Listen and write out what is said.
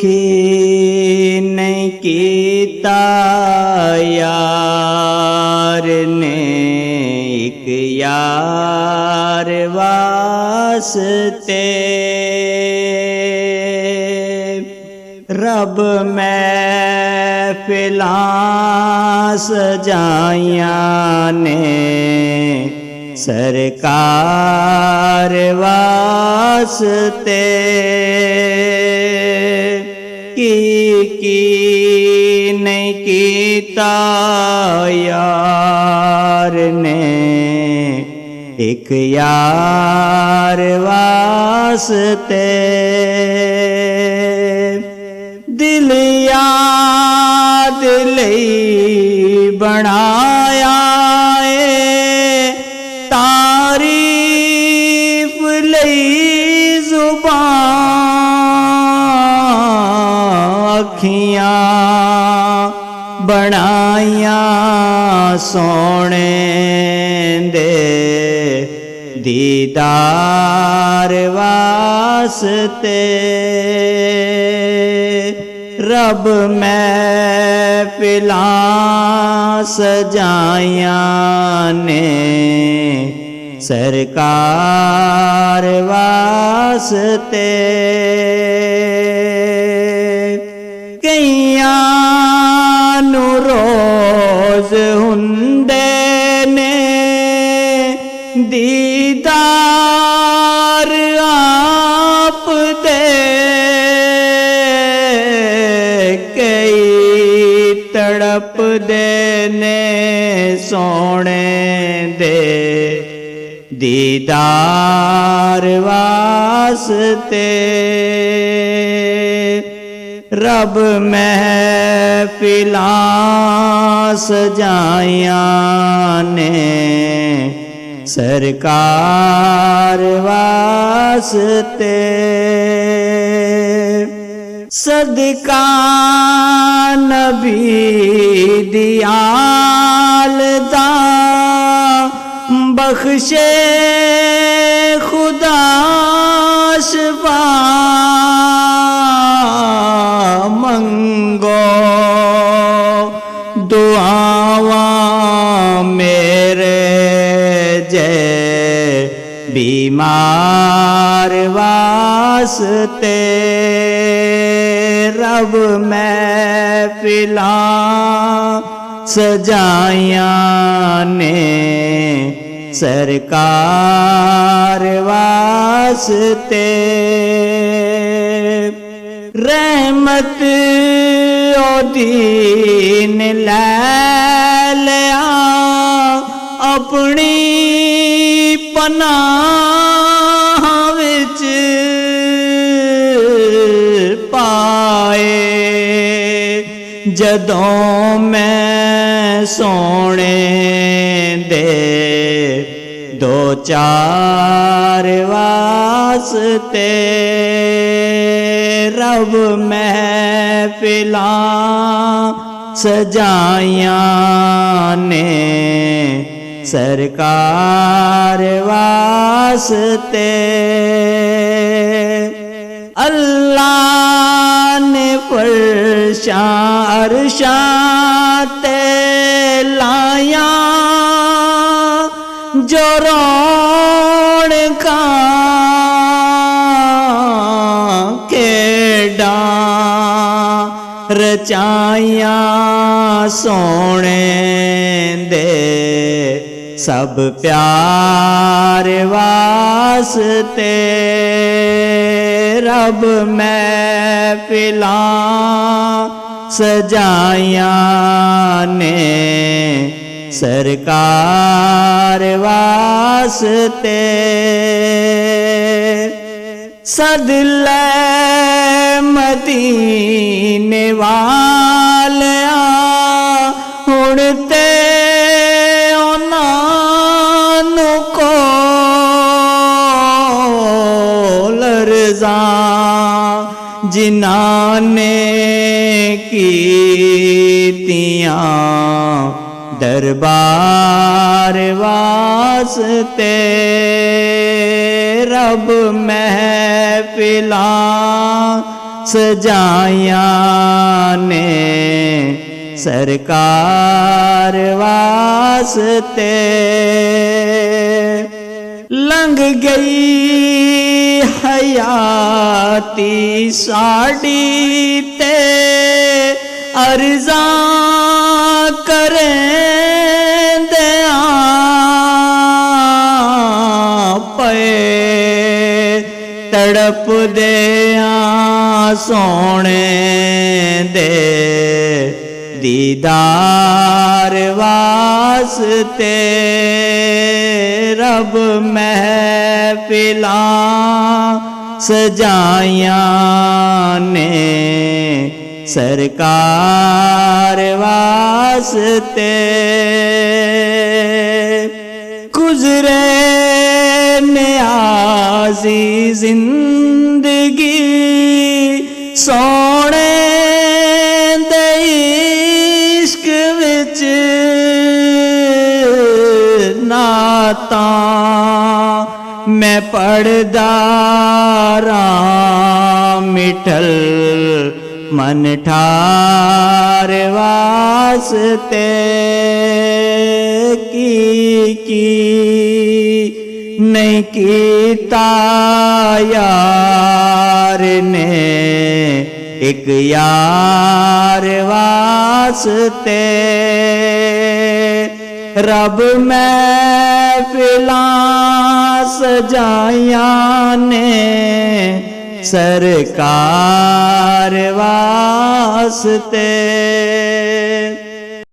की नहीं कीता यार ने एक यार वास्ते रब महफिलां सजाइयां ने सरकार वास्ते की नहीं कीता यार ने एक यार वास्ते दिल याद लई बनाया तारीफ लई जुबान अखियां बनाइया सोने दे दीदार वास्ते रब महफिलां सजाइयां ने सरकार वास्ते कईयां नू रोज हुंदे ने दीदार आप दे तड़प देने सोने दे दीदार वास्ते रब महफिलां सजाइयां ने सरकार वास्ते सदका नबी दियाल दा बख्शे खुदा शफा मंगो दुआवां मेरे जय बीमार वास्ते रब महफिलां सजाइयां ने सरकार वास्ते रहमत ओ दीन लै लिया अपनी पनाह विच पाए जदों मैं सोने दे दो चार वास्ते रब महफिलां सजाइयां ने सरकार वास्ते अल्लाह ने फरशा अरशाते लाया जो रौनका केड़ा रचाइया सोने दे सब प्यार वास्ते रब महफिलां सजाइयां ने सरकार वास्ते सदले मदीने वालिया हुण ते उन्हां को लरज़ा जिन्हां ने कीतियां दरबार वास्ते रब महफिलां ਸਜਾਈਆਂ ਨੇ ਸਰਕਾਰ ਵਾਸਤੇ। ਲੰਘ ਗਈ ਹਯਾਤੀ ਸਾਡੀ ਤੇ ਅਰਜ਼ਾਂ ਕਰੇਂਦਿਆਂ ਪਏ, ਤੜਪਦਿਆਂ ਸੋਹਣੇ ਦੇ ਦੀਦਾਰ ਵਾਸਤੇ। ਰੱਬ ਮਹਿਫਿਲਾਂ ਸਜਾਈਆਂ ਨੇ ਸਰਕਾਰ ਵਾਸਤੇ। ਗੁਜ਼ਰੇ ਨਿਆਜ਼ੀ ਜ਼ਿੰਦਗੀ ਸੋਹਣੇ ਦੇ ਇਸ਼ਕ ਵਿੱਚ ਨਾਤਾਂ ਮੈਂ ਪੜ੍ਹਦਾ ਰਾਂ ਮਿਠਲ ਮਨ ਠਾਰ ਵਾਸਤੇ। ਕੀ ਨਹੀਂ ਕੀਤਾ ਯਾਰ ਨੇ ਇੱਕ ਯਾਰ ਵਾਸਤੇ। ਰੱਬ ਮਹਿਫਿਲਾਂ ਸਜਾਈਆਂ ਨੇ ਸਰਕਾਰ ਵਾਸਤੇ।